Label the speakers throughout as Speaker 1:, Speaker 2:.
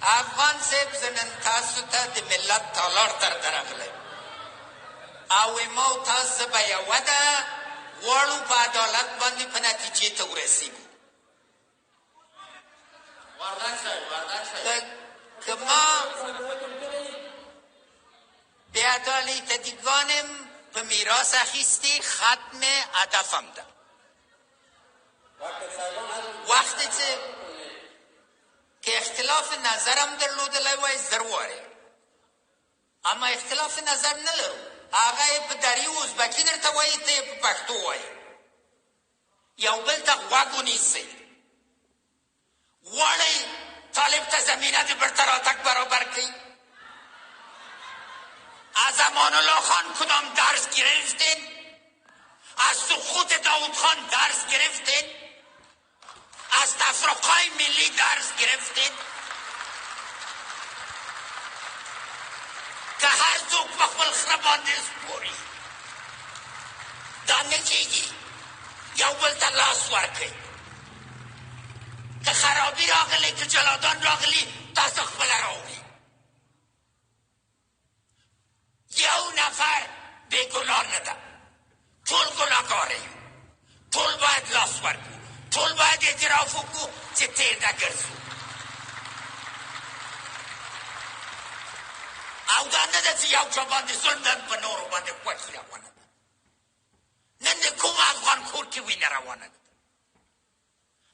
Speaker 1: افغان صاحب زنن تاسو ته د ملت تالار تر درغلی او ما تاسو به یوه ده غواړو په عدالت باندې په نتیجې ته ورسېږو. که ما بی‌عدالتی‌گانم په میراث اخیستې ختم هدفم ده. وقتی که اختلاف نظرم درلودلی وای زر واره، اما اختلاف نظر نه لرو، هغه یې په دري ازبکي درته وایي، ته یې په پښتو وایي، یو بل ته غوږ ونیسئ. غواړئ طالب ته زمینه د بیرته راتګ برابر کړئ؟ از امان الله خان کدام درس گرفتین؟ از سقوط داود خان درس گرفتین؟ از تفرقه ملی درس گرفتین؟ که هر څوک په خپل خره باندې سپوري دا نه کېږي. یو بل ته لاس ورکړئ. که خرابي راغلی، که جلادان راغلی، تاسو خپله راوړئ. یو نفر بېګناه نه ده، ټول ګناهګاره یو، ټول باید لاس ورکړو، ټول باید اعتراف وکړو چې تېر نه ګرځو. او دا نه ده چې یو چا باندې ظلم ده په نورو باندې خوښي روانه ده. نن د کوم افغان کور کې وینه روانه ده؟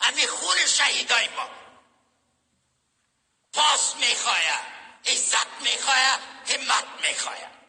Speaker 1: همین خون شهیدای ما پاس میخواه، عزت میخواه، همت میخواه.